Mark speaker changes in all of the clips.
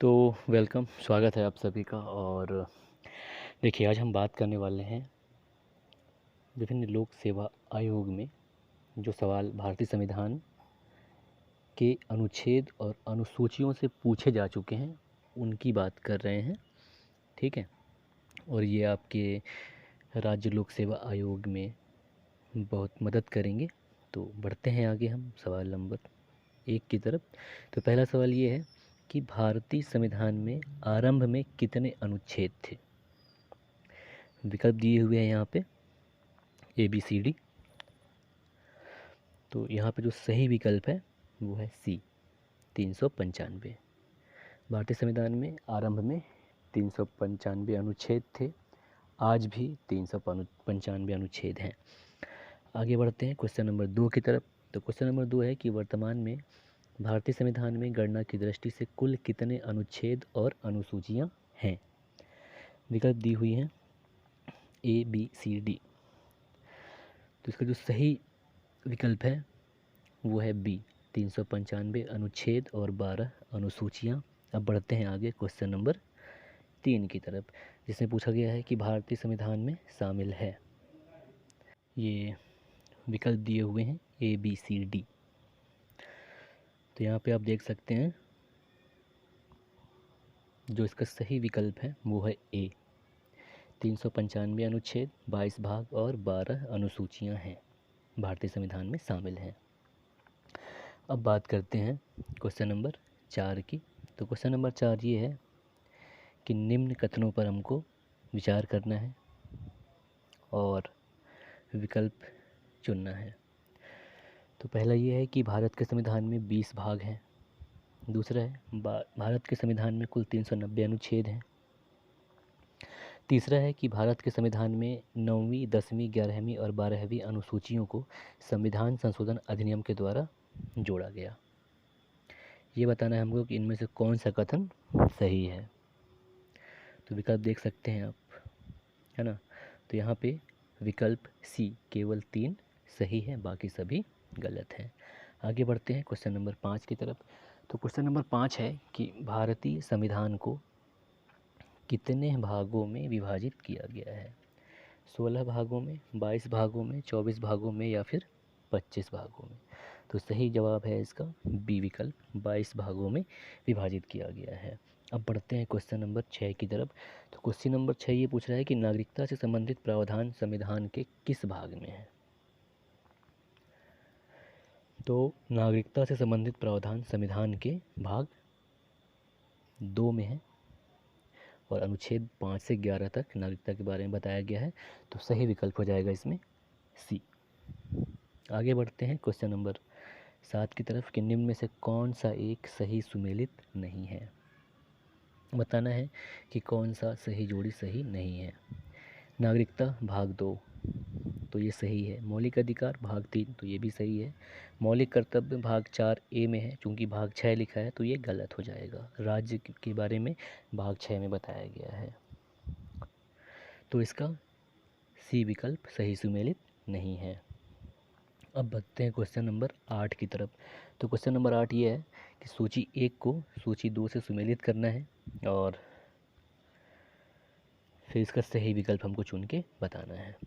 Speaker 1: तो वेलकम, स्वागत है आप सभी का। और देखिए, आज हम बात करने वाले हैं विभिन्न लोक सेवा आयोग में जो सवाल भारतीय संविधान के अनुच्छेद और अनुसूचियों से पूछे जा चुके हैं उनकी बात कर रहे हैं। ठीक है। और ये आपके राज्य लोक सेवा आयोग में बहुत मदद करेंगे। तो बढ़ते हैं आगे हम सवाल नंबर 1 की तरफ। तो पहला सवाल ये है कि भारतीय संविधान में आरंभ में कितने अनुच्छेद थे। विकल्प दिए हुए हैं यहाँ पे ABCD। तो यहाँ पे जो सही विकल्प है वो है C, 395। भारतीय संविधान में आरंभ में 395 अनुच्छेद थे। आज भी 395 अनुच्छेद हैं। आगे बढ़ते हैं क्वेश्चन नंबर 2 की तरफ। तो क्वेश्चन नंबर 2 है कि वर्तमान में भारतीय संविधान में गणना की दृष्टि से कुल कितने अनुच्छेद और अनुसूचियाँ हैं। विकल्प दी हुई हैं ABCD। तो इसका जो सही विकल्प है वो है B, 395 अनुच्छेद और 12 अनुसूचियाँ। अब बढ़ते हैं आगे क्वेश्चन नंबर 3 की तरफ, जिसमें पूछा गया है कि भारतीय संविधान में शामिल है। ये विकल्प दिए हुए हैं ABCD। तो यहाँ पे आप देख सकते हैं जो इसका सही विकल्प है वो है A, 395 अनुच्छेद, 22 भाग और 12 अनुसूचियाँ हैं, भारतीय संविधान में शामिल हैं। अब बात करते हैं क्वेश्चन नंबर 4 की। तो क्वेश्चन नंबर 4 ये है कि निम्न कथनों पर हमको विचार करना है और विकल्प चुनना है। तो पहला ये है कि भारत के संविधान में 20 भाग हैं। दूसरा है भारत के संविधान में कुल 390 अनुच्छेद हैं। तीसरा है कि भारत के संविधान में 9वीं, 10वीं, 11वीं और 12वीं अनुसूचियों को संविधान संशोधन अधिनियम के द्वारा जोड़ा गया। ये बताना है हमको कि इनमें से कौन सा कथन सही है। तो विकल्प देख सकते हैं आप, है ना। तो यहाँ पे विकल्प C केवल 3 सही है, बाकी सभी गलत हैं। आगे बढ़ते हैं क्वेश्चन नंबर 5 की तरफ। तो क्वेश्चन नंबर 5 है कि भारतीय संविधान को कितने भागों में विभाजित किया गया है। 16 भागों में, 22 भागों में, 24 भागों में या फिर 25 भागों में। तो सही जवाब है इसका B विकल्प, 22 भागों में विभाजित किया गया है। अब बढ़ते हैं क्वेश्चन नंबर 6 की तरफ। तो क्वेश्चन नंबर 6 ये पूछ रहा है कि नागरिकता से संबंधित प्रावधान संविधान के किस भाग में है। तो नागरिकता से संबंधित प्रावधान संविधान के भाग 2 में है और अनुच्छेद 5 से 11 तक नागरिकता के बारे में बताया गया है। तो सही विकल्प हो जाएगा इसमें C। आगे बढ़ते हैं क्वेश्चन नंबर 7 की तरफ कि निम्न में से कौन सा एक सही सुमेलित नहीं है। बताना है कि कौन सा सही जोड़ी सही नहीं है। नागरिकता भाग 2 तो ये सही है। मौलिक अधिकार भाग 3 तो ये भी सही है। मौलिक कर्तव्य भाग 4A में है, चूँकि भाग 6 लिखा है तो ये गलत हो जाएगा। राज्य के बारे में भाग 6 में बताया गया है। तो इसका C विकल्प सही सुमेलित नहीं है। अब बढ़ते हैं क्वेश्चन नंबर 8 की तरफ। तो क्वेश्चन नंबर 8 ये है कि सूची 1 को सूची 2 से सुमेलित करना है और फिर इसका सही विकल्प हमको चुन के बताना है।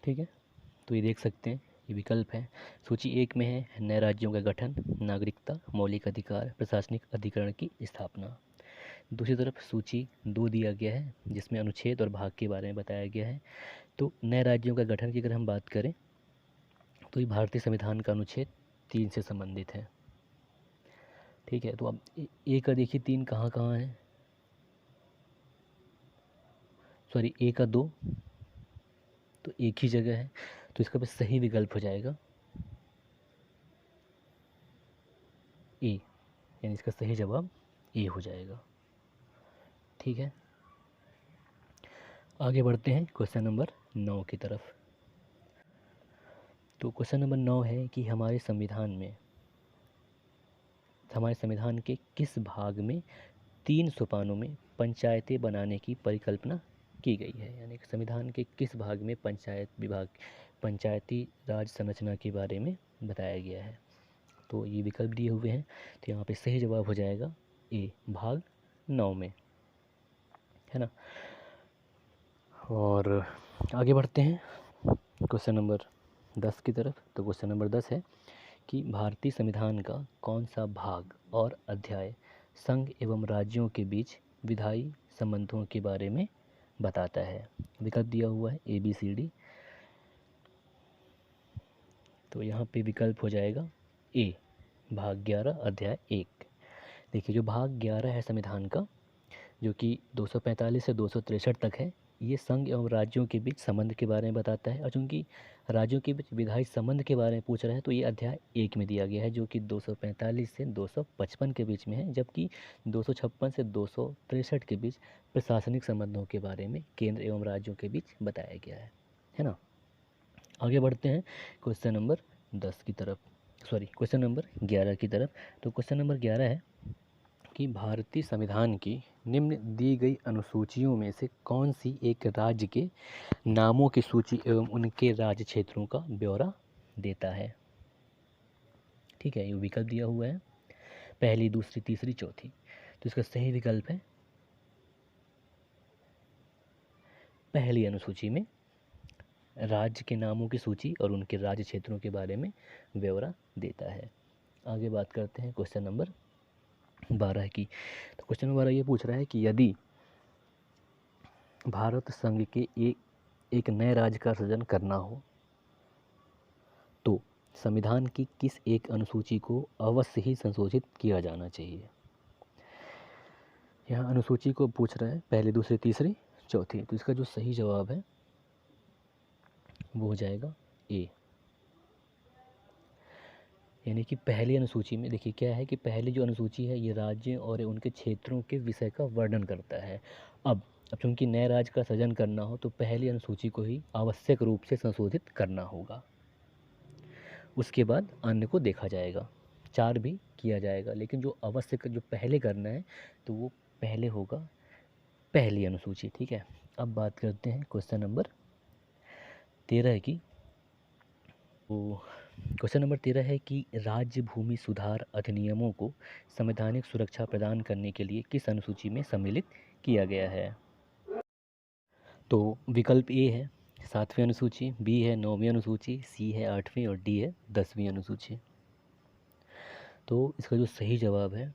Speaker 1: ठीक है। तो ये देख सकते हैं ये विकल्प है। सूची 1 में है नए राज्यों का गठन, नागरिकता, मौलिक अधिकार, प्रशासनिक अधिकरण की स्थापना। दूसरी तरफ सूची 2 दिया गया है जिसमें अनुच्छेद और भाग के बारे में बताया गया है। तो नए राज्यों का गठन की अगर हम बात करें तो ये भारतीय संविधान का अनुच्छेद 3 से संबंधित है। ठीक है। तो अब ए का देखिए 3 कहाँ कहाँ है, सॉरी A का 2 तो एक ही जगह है। तो इसका बस सही विकल्प हो जाएगा A, यानी इसका सही जवाब A हो जाएगा। ठीक है। आगे बढ़ते हैं क्वेश्चन नंबर 9 की तरफ। तो क्वेश्चन नंबर 9 है कि हमारे संविधान के किस भाग में 3 सोपानों में पंचायतें बनाने की परिकल्पना की गई है। यानी कि संविधान के किस भाग में पंचायती राज संरचना के बारे में बताया गया है। तो ये विकल्प दिए हुए हैं, तो यहाँ पे सही जवाब हो जाएगा ए, भाग 9 में, है ना। और आगे बढ़ते हैं क्वेश्चन नंबर 10 की तरफ। तो क्वेश्चन नंबर 10 है कि भारतीय संविधान का कौन सा भाग और अध्याय संघ एवं राज्यों के बीच विधायी संबंधों के बारे में बताता है। विकल्प दिया हुआ है ABCD। तो यहाँ पे विकल्प हो जाएगा ए, भाग 11 अध्याय 1। देखिए, जो भाग 11 है संविधान का, जो कि 245 से 263 तक है, ये संघ एवं राज्यों के बीच संबंध के बारे में बताता है। और चूंकि राज्यों के बीच विधायी संबंध के बारे में पूछ रहा है, तो ये अध्याय 1 में दिया गया है, जो कि 245 से 255 के बीच में है, जबकि 256 से 263 के बीच प्रशासनिक संबंधों के बारे में केंद्र एवं राज्यों के बीच बताया गया है ना। आगे बढ़ते हैं क्वेश्चन नंबर 10 की तरफ, क्वेश्चन नंबर 11 की तरफ। तो क्वेश्चन नंबर 11 है कि भारतीय संविधान की निम्न दी गई अनुसूचियों में से कौन सी एक राज्य के नामों की सूची एवं उनके राज्य क्षेत्रों का ब्यौरा देता है। ठीक है, ये विकल्प दिया हुआ है, पहली, दूसरी, तीसरी, चौथी। तो इसका सही विकल्प है पहली अनुसूची में राज्य के नामों की सूची और उनके राज्य क्षेत्रों के बारे में ब्यौरा देता है। आगे बात करते हैं क्वेश्चन नंबर 12 की। तो क्वेश्चन नंबर 12 ये पूछ रहा है कि यदि भारत संघ के एक नए राज्य का सृजन करना हो तो संविधान की किस एक अनुसूची को अवश्य ही संशोधित किया जाना चाहिए। यहाँ अनुसूची को पूछ रहा है पहली, दूसरी, तीसरी, चौथी। तो इसका जो सही जवाब है वो हो जाएगा ए, यानी कि पहली अनुसूची में। देखिए क्या है कि पहली जो अनुसूची है ये राज्य और उनके क्षेत्रों के विषय का वर्णन करता है। अब चूंकि नए राज्य का सृजन करना हो तो पहली अनुसूची को ही आवश्यक रूप से संशोधित करना होगा, उसके बाद अन्य को देखा जाएगा, 4 भी किया जाएगा, लेकिन जो आवश्यक जो पहले करना है तो वो पहले होगा पहली अनुसूची। ठीक है, अब बात करते हैं क्वेश्चन नंबर 13 की। तो क्वेश्चन नंबर 13 है कि राज्य भूमि सुधार अधिनियमों को संवैधानिक सुरक्षा प्रदान करने के लिए किस अनुसूची में सम्मिलित किया गया है। तो विकल्प ए है 7वीं अनुसूची, बी है 9वीं अनुसूची, सी है 8वीं और डी है 10वीं अनुसूची। तो इसका जो सही जवाब है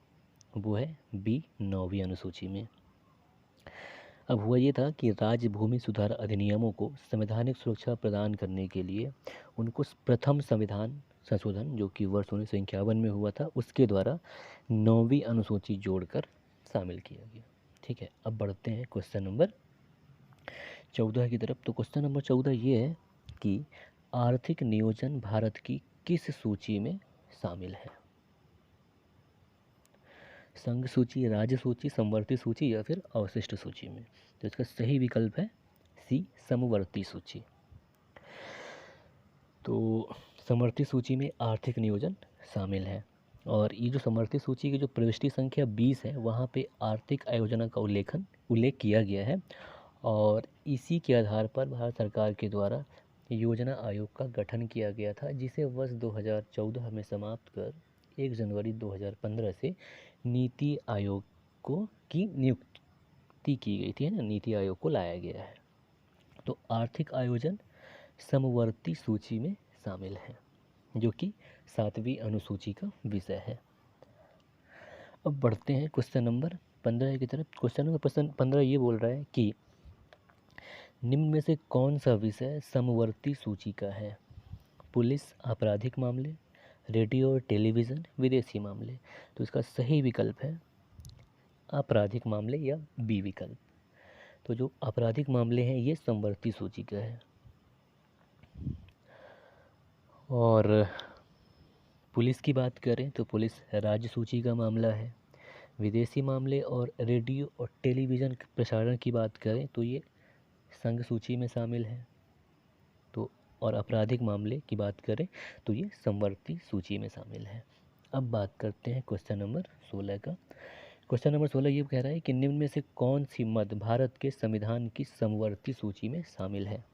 Speaker 1: वो है बी, 9वीं अनुसूची में। अब हुआ ये था कि राज्य भूमि सुधार अधिनियमों को संवैधानिक सुरक्षा प्रदान करने के लिए उनको प्रथम संविधान संशोधन जो कि वर्ष 1951 में हुआ था, उसके द्वारा 9वीं अनुसूची जोड़कर शामिल किया गया। ठीक है, अब बढ़ते हैं क्वेश्चन नंबर 14 की तरफ। तो क्वेश्चन नंबर 14 ये है कि आर्थिक नियोजन भारत की किस सूची में शामिल है। संघ सूची, राज्य सूची, समवर्ती सूची या फिर अवशिष्ट सूची में। तो इसका सही विकल्प है सी, समवर्ती सूची। तो समवर्ती सूची में आर्थिक नियोजन शामिल है, और ये जो समवर्ती सूची की जो प्रविष्टि संख्या 20 है वहाँ पे आर्थिक आयोजना का उल्लेख किया गया है, और इसी के आधार पर भारत सरकार के द्वारा योजना आयोग का गठन किया गया था, जिसे वर्ष 2014 में समाप्त कर 1 जनवरी 2015 से नीति आयोग की नियुक्ति की गई थी, है ना, नीति आयोग को लाया गया है। तो आर्थिक आयोजन समवर्ती सूची में शामिल है, जो कि 7वीं अनुसूची का विषय है। अब बढ़ते हैं क्वेश्चन नंबर 15 की तरफ। क्वेश्चन नंबर 15 ये बोल रहा है कि निम्न में से कौन सा विषय समवर्ती सूची का है। पुलिस, आपराधिक मामले, रेडियो और टेलीविज़न, विदेशी मामले। तो इसका सही विकल्प है आपराधिक मामले या बी विकल्प। तो जो आपराधिक मामले हैं ये समवर्ती सूची का है, और पुलिस की बात करें तो पुलिस राज्य सूची का मामला है। विदेशी मामले और रेडियो और टेलीविज़न प्रसारण की बात करें तो ये संघ सूची में शामिल है। तो और आपराधिक मामले की बात करें तो ये समवर्ती सूची में शामिल है। अब बात करते हैं क्वेश्चन नंबर 16 का। क्वेश्चन नंबर 16 ये कह रहा है कि निम्न में से कौन सी मद भारत के संविधान की समवर्ती सूची में शामिल है।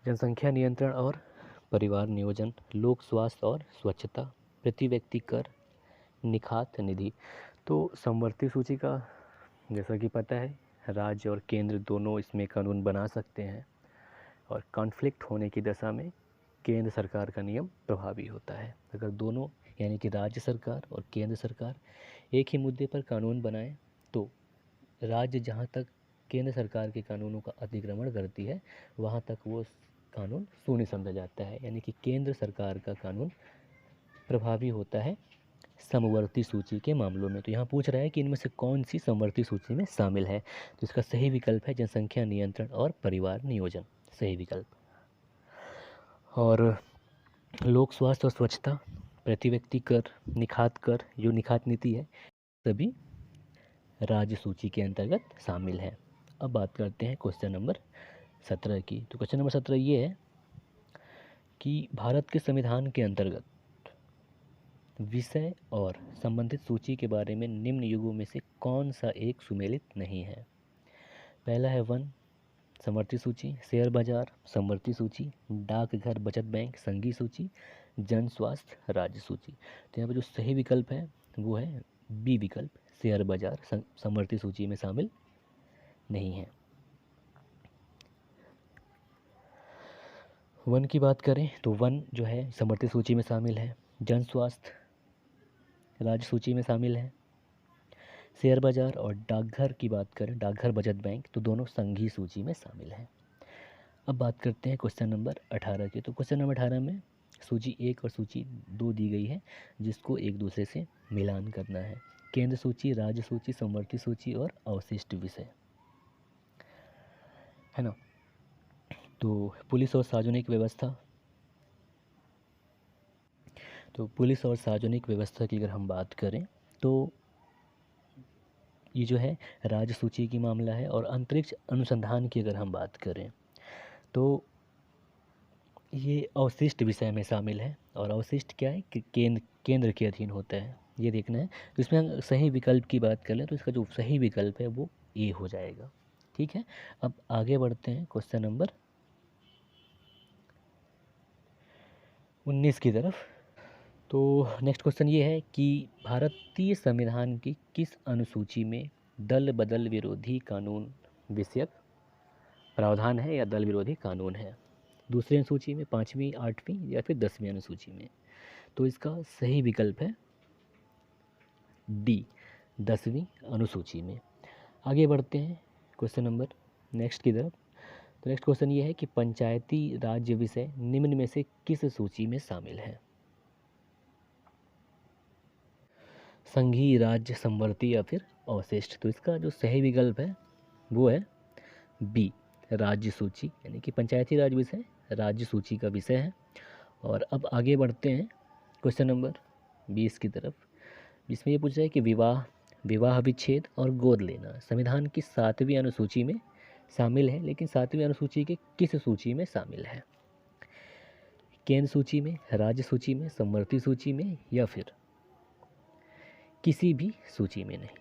Speaker 1: जनसंख्या नियंत्रण और परिवार नियोजन, लोक स्वास्थ्य और स्वच्छता, प्रति व्यक्ति कर, निखात निधि। तो समवर्ती सूची का जैसा कि पता है राज्य और केंद्र दोनों इसमें कानून बना सकते हैं और कॉन्फ्लिक्ट होने की दशा में केंद्र सरकार का नियम प्रभावी होता है। अगर दोनों यानी कि राज्य सरकार और केंद्र सरकार एक ही मुद्दे पर कानून बनाए तो राज्य जहाँ तक केंद्र सरकार के कानूनों का अतिक्रमण करती है वहाँ तक वो कानून शून्य समझा जाता है, यानी कि केंद्र सरकार का कानून प्रभावी होता है समवर्ती सूची के मामलों में। तो यहाँ पूछ रहा है कि इनमें से कौन सी समवर्ती सूची में शामिल है, तो इसका सही विकल्प है जनसंख्या नियंत्रण और परिवार नियोजन, सही विकल्प। और लोक स्वास्थ्य और स्वच्छता, प्रति व्यक्ति कर, निखात कर, जो निखात नीति है, सभी राज्य सूची के अंतर्गत शामिल है। अब बात करते हैं क्वेश्चन नंबर 17 की। तो क्वेश्चन नंबर 17 ये है कि भारत के संविधान के अंतर्गत विषय और संबंधित सूची के बारे में निम्न युगों में से कौन सा एक सुमेलित नहीं है। पहला है वन समवर्ती सूची, शेयर बाजार समवर्ती सूची, डाकघर बचत बैंक संघीय सूची, जन स्वास्थ्य राज्य सूची। तो यहाँ पर जो सही विकल्प है वो है बी विकल्प, शेयर बाजार समवर्ती सूची में शामिल नहीं है। वन की बात करें तो वन जो है समवर्ती सूची में शामिल है, जन स्वास्थ्य राज्य सूची में शामिल है, शेयर बाजार और डाकघर की बात करें, डाकघर बचत बैंक, तो दोनों संघीय सूची में शामिल हैं। अब बात करते हैं क्वेश्चन नंबर 18 की। तो क्वेश्चन नंबर 18 में सूची 1 और सूची 2 दी गई है जिसको एक दूसरे से मिलान करना है। केंद्र सूची, राज्य सूची, समवर्ती सूची और अवशिष्ट विषय, है ना। तो पुलिस और सार्वजनिक व्यवस्था, तो पुलिस और सार्वजनिक व्यवस्था की अगर हम बात करें तो ये जो है राज्य सूची की मामला है। और अंतरिक्ष अनुसंधान की अगर हम बात करें तो ये अवशिष्ट विषय में शामिल है। और अवशिष्ट क्या है कि केंद्र के अधीन होता है, ये देखना है। तो इसमें हम सही विकल्प की बात कर लें तो इसका जो सही विकल्प है वो ए हो जाएगा। ठीक है, अब आगे बढ़ते हैं क्वेश्चन नंबर 19 की तरफ। तो नेक्स्ट क्वेश्चन ये है कि भारतीय संविधान की किस अनुसूची में दल बदल विरोधी कानून विषयक प्रावधान है या दल विरोधी कानून है। दूसरी अनुसूची में, 5वीं, 8वीं या फिर 10वीं अनुसूची में। तो इसका सही विकल्प है डी, 10वीं अनुसूची में। आगे बढ़ते हैं क्वेश्चन नंबर नेक्स्ट की तरफ। तो नेक्स्ट क्वेश्चन ये है कि पंचायती राज्य विषय निम्न में से किस सूची में शामिल है। संघीय, राज्य, समवर्ती या फिर अवशिष्ट। तो इसका जो सही विकल्प है वो है बी, राज्य सूची, यानी कि पंचायती राज विषय राज्य सूची का विषय है। और अब आगे बढ़ते हैं क्वेश्चन नंबर 20 की तरफ, जिसमें ये पूछ रहा है कि विवाह विच्छेद और गोद लेना संविधान की 7वीं अनुसूची में शामिल है, लेकिन 7वीं अनुसूची के किस सूची में शामिल है। केंद्र सूची में, राज्य सूची में, समवर्ती सूची में या फिर किसी भी सूची में नहीं।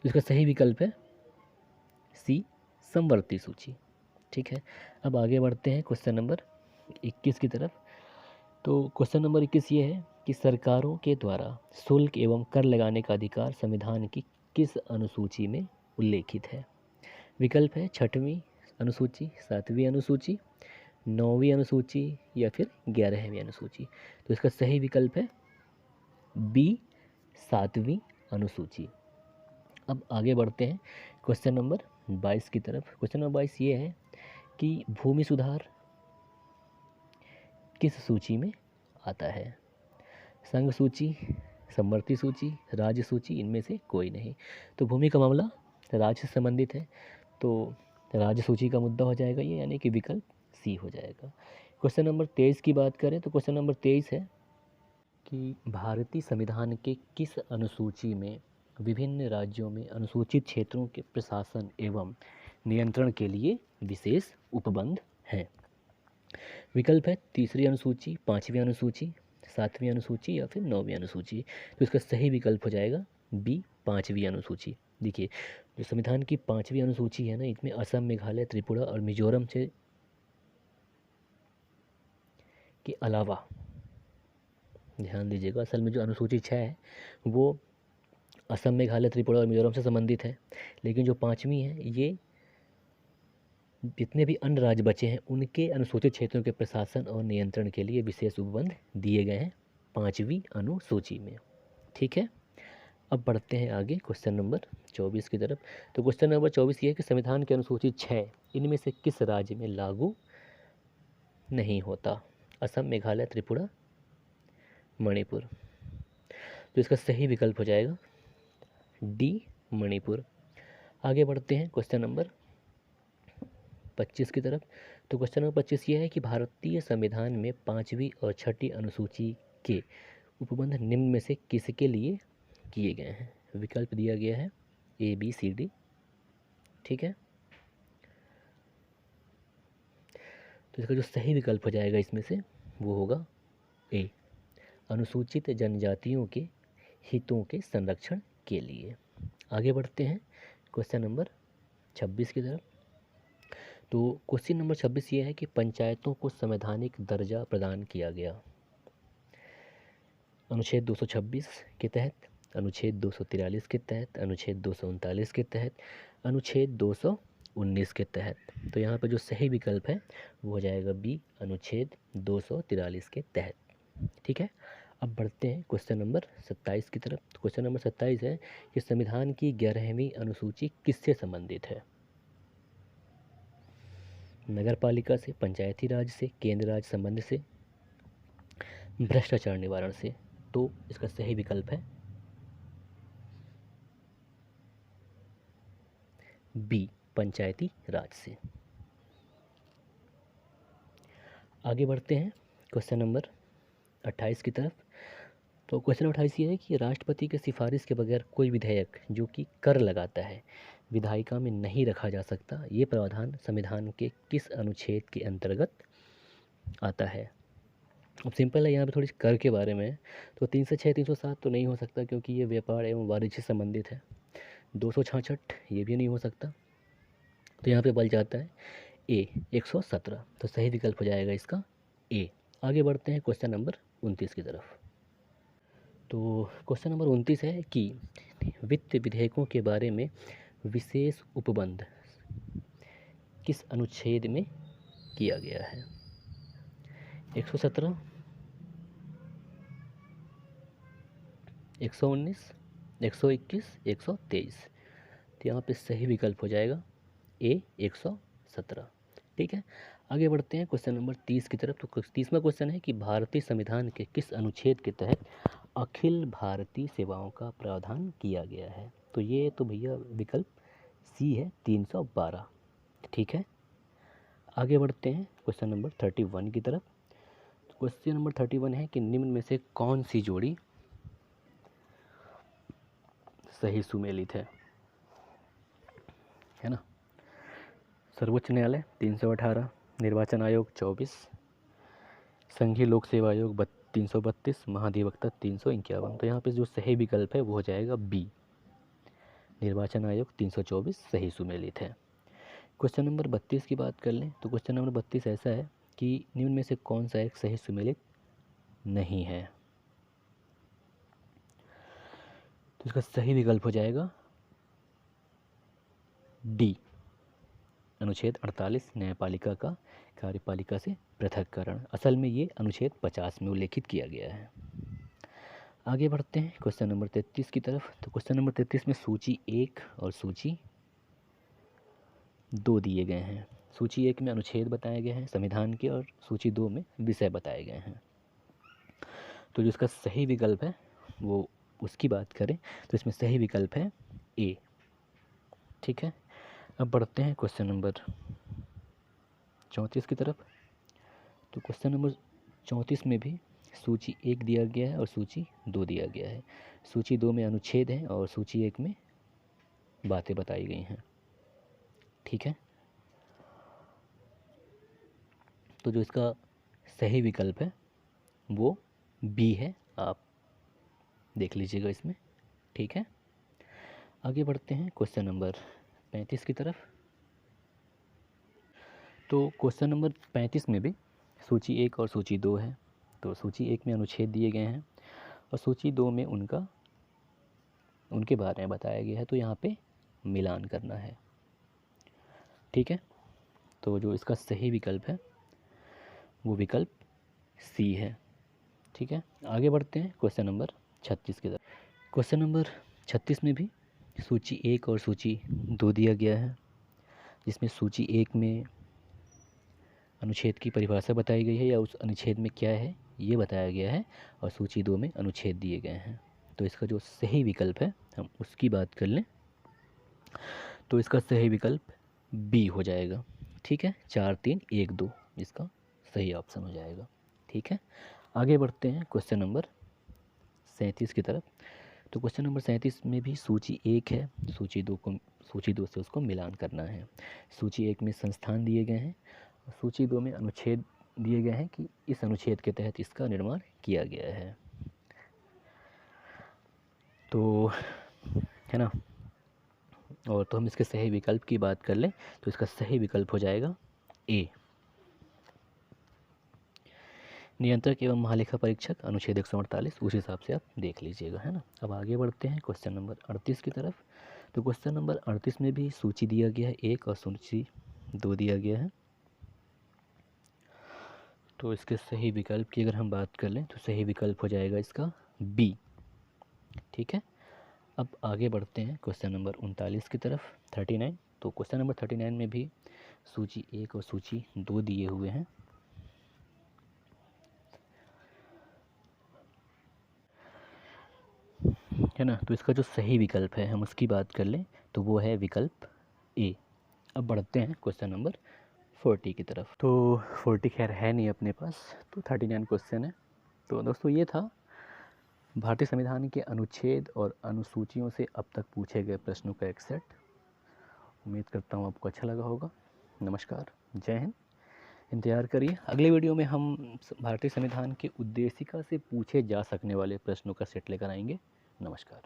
Speaker 1: तो इसका सही विकल्प है सी, समवर्ती सूची। ठीक है, अब आगे बढ़ते हैं क्वेश्चन नंबर 21 की तरफ। तो क्वेश्चन नंबर 21 ये है कि सरकारों के द्वारा शुल्क एवं कर लगाने का अधिकार संविधान की किस अनुसूची में उल्लेखित है। विकल्प है 6वीं अनुसूची, 7वीं अनुसूची, 9वीं अनुसूची या फिर 11वीं अनुसूची। तो इसका सही विकल्प है बी, 7वीं अनुसूची। अब आगे बढ़ते हैं क्वेश्चन नंबर 22 की तरफ। क्वेश्चन नंबर 22 ये है कि भूमि सुधार किस सूची में आता है। संघ सूची, समवर्ती सूची, राज्य सूची, इनमें से कोई नहीं। तो भूमि का मामला राज्य से संबंधित है, तो राज्य सूची का मुद्दा हो जाएगा ये, यानी कि विकल्प सी हो जाएगा। क्वेश्चन नंबर 23 की बात करें तो क्वेश्चन नंबर 23 है कि भारतीय संविधान के किस अनुसूची में विभिन्न राज्यों में अनुसूचित क्षेत्रों के प्रशासन एवं नियंत्रण के लिए विशेष उपबंध हैं। विकल्प है 3री अनुसूची, 5वीं अनुसूची, 7वीं अनुसूची या फिर 9वीं अनुसूची। तो इसका सही विकल्प हो जाएगा बी, 5वीं अनुसूची। देखिए जो संविधान की 5वीं अनुसूची है ना, इसमें असम, मेघालय, त्रिपुरा और मिजोरम से के अलावा, ध्यान दीजिएगा, असल में जो अनुसूची 6 है वो असम, मेघालय, त्रिपुरा और मिजोरम से संबंधित है, लेकिन जो 5वीं है ये जितने भी अन्य राज्य बचे हैं उनके अनुसूचित क्षेत्रों के प्रशासन और नियंत्रण के लिए विशेष उपबंध दिए गए हैं 5वीं अनुसूची में। ठीक है, अब बढ़ते हैं आगे क्वेश्चन नंबर 24 की तरफ। तो क्वेश्चन नंबर 24 ये है कि संविधान के अनुसूची 6 इनमें से किस राज्य में लागू नहीं होता? असम, मेघालय, त्रिपुरा, मणिपुर। तो इसका सही विकल्प हो जाएगा डी, मणिपुर। आगे बढ़ते हैं क्वेश्चन नंबर 25 की तरफ। तो क्वेश्चन नंबर 25 ये है कि भारतीय संविधान में 5वीं और 6ठी अनुसूची के उपबंध निम्न में से किसके लिए किए गए हैं? विकल्प दिया गया है ए, बी, सी, डी। ठीक है, तो इसका जो सही विकल्प हो जाएगा इसमें से वो होगा ए, अनुसूचित जनजातियों के हितों के संरक्षण के लिए। आगे बढ़ते हैं क्वेश्चन नंबर 26 की तरफ। तो क्वेश्चन नंबर 26 ये है कि पंचायतों को संवैधानिक दर्जा प्रदान किया गया अनुच्छेद 226 के तहत, अनुच्छेद 243 के तहत, अनुच्छेद 239 के तहत, अनुच्छेद 219 के तहत। तो यहाँ पर जो सही विकल्प है वो हो जाएगा बी, अनुच्छेद 243 के तहत। ठीक है, अब बढ़ते हैं क्वेश्चन नंबर 27 की तरफ। क्वेश्चन नंबर 27 है कि संविधान की 11वीं अनुसूची किससे संबंधित है? नगर पालिका से, पंचायती राज से, केंद्र राज संबंध से, भ्रष्टाचार निवारण से। तो इसका सही विकल्प है बी, पंचायती राज से। आगे बढ़ते हैं क्वेश्चन नंबर 28 की तरफ। तो क्वेश्चन 28 ये है कि राष्ट्रपति के सिफारिश के बगैर कोई विधेयक जो कि कर लगाता है विधायिका में नहीं रखा जा सकता। ये प्रावधान संविधान के किस अनुच्छेद के अंतर्गत आता है? अब सिंपल है, यहाँ पे थोड़ी कर के बारे में। तो 306, 307 तो नहीं हो सकता क्योंकि ये व्यापार एवं वाणिज्य से संबंधित है। 266 ये भी नहीं हो सकता। तो यहाँ पे बल जाता है ए, 117। तो सही विकल्प हो जाएगा इसका ए। आगे बढ़ते हैं क्वेश्चन नंबर 29 की तरफ। तो क्वेश्चन नंबर 29 है कि वित्त विधेयकों के बारे में विशेष उपबंध किस अनुच्छेद में किया गया है? 117, 119, 121, 123। तो यहाँ पे सही विकल्प हो जाएगा ए, 117। ठीक है, आगे बढ़ते हैं क्वेश्चन नंबर 30 की तरफ। तो 30वां क्वेश्चन है कि भारतीय संविधान के किस अनुच्छेद के तहत अखिल भारतीय सेवाओं का प्रावधान किया गया है? तो ये तो भैया विकल्प सी है, 312। ठीक है, आगे बढ़ते हैं क्वेश्चन नंबर 31 की तरफ। तो क्वेश्चन नंबर 31 है कि निम्न में से कौन सी जोड़ी सही सुमेलित है ना? सर्वोच्च न्यायालय 318, निर्वाचन आयोग 24, संघीय लोक सेवा आयोग 332, महाधिवक्ता 351। तो यहाँ पे जो सही विकल्प है वो हो जाएगा बी, निर्वाचन आयोग 324 सही सुमेलित है। क्वेश्चन नंबर 32 की बात कर लें तो क्वेश्चन नंबर 32 ऐसा है कि निम्न में से कौन सा एक सही सुमेलित नहीं है? तो इसका सही विकल्प हो जाएगा डी, अनुच्छेद 48, न्यायपालिका का कार्यपालिका से पृथक्करण। असल में ये अनुच्छेद 50 में उल्लेखित किया गया है। आगे बढ़ते हैं क्वेश्चन नंबर 33 की तरफ। तो क्वेश्चन नंबर 33 में सूची 1 और सूची 2 दिए गए हैं। सूची 1 में अनुच्छेद बताए गए हैं संविधान के और सूची 2 में विषय बताए गए हैं। तो जो इसका सही विकल्प है वो उसकी बात करें तो इसमें सही विकल्प है ए। ठीक है, अब बढ़ते हैं क्वेश्चन नंबर 34 की तरफ। तो क्वेश्चन नंबर 34 में भी सूची 1 दिया गया है और सूची 2 दिया गया है। सूची 2 में अनुच्छेद है और सूची 1 में बातें बताई गई हैं। ठीक है, तो जो इसका सही विकल्प है वो बी है, आप देख लीजिएगा इसमें। ठीक है, आगे बढ़ते हैं क्वेश्चन नंबर 35 की तरफ। तो क्वेश्चन नंबर 35 में भी सूची 1 और सूची 2 है। तो सूची 1 में अनुच्छेद दिए गए हैं और सूची 2 में उनके बारे में बताया गया है, तो यहाँ पे मिलान करना है। ठीक है, तो जो इसका सही विकल्प है वो विकल्प सी है। ठीक है, आगे बढ़ते हैं क्वेश्चन नंबर 36 की तरफ। क्वेश्चन नंबर 36 में भी सूची 1 और सूची 2 दिया गया है, जिसमें सूची 1 में अनुच्छेद की परिभाषा बताई गई है या उस अनुच्छेद में क्या है ये बताया गया है, और सूची 2 में अनुच्छेद दिए गए हैं। तो इसका जो सही विकल्प है हम उसकी बात कर लें तो इसका सही विकल्प बी हो जाएगा। ठीक है, 4 3 1 2 इसका सही ऑप्शन हो जाएगा। ठीक है, आगे बढ़ते हैं क्वेश्चन नंबर 37 की तरफ। तो क्वेश्चन नंबर 37 में भी सूची 1 है, सूची 2 से उसको मिलान करना है। सूची 1 में संस्थान दिए गए हैं और सूची 2 में अनुच्छेद दिए गए हैं कि इस अनुच्छेद के तहत इसका निर्माण किया गया है। तो है ना, और तो हम इसके सही विकल्प की बात कर लें तो इसका सही विकल्प हो जाएगा ए, नियंत्रक एवं महालेखा परीक्षक, अनुच्छेद 148, उस हिसाब से आप देख लीजिएगा, है ना। अब आगे बढ़ते हैं क्वेश्चन नंबर 38 की तरफ। तो क्वेश्चन नंबर 38 में भी सूची दिया गया है 1 और सूची 2 दिया गया है। तो इसके सही विकल्प की अगर हम बात कर लें तो सही विकल्प हो जाएगा इसका बी। ठीक है, अब आगे बढ़ते हैं क्वेश्चन नंबर 39 की तरफ, 39। तो क्वेश्चन नंबर 39 में भी सूची 1 और सूची 2 दिए हुए हैं। है ना, तो इसका जो सही विकल्प है हम उसकी बात कर लें तो वो है विकल्प ए। अब बढ़ते हैं क्वेश्चन नंबर 40 की तरफ। तो 40 खैर है नहीं अपने पास, तो 39 क्वेश्चन है। तो दोस्तों ये था भारतीय संविधान के अनुच्छेद और अनुसूचियों से अब तक पूछे गए प्रश्नों का एक सेट। उम्मीद करता हूँ आपको अच्छा लगा होगा। नमस्कार, जय हिंद। इंतज़ार करिए, अगले वीडियो में हम भारतीय संविधान के उद्देशिका से पूछे जा सकने वाले प्रश्नों का सेट लेकर आएंगे। नमस्कार।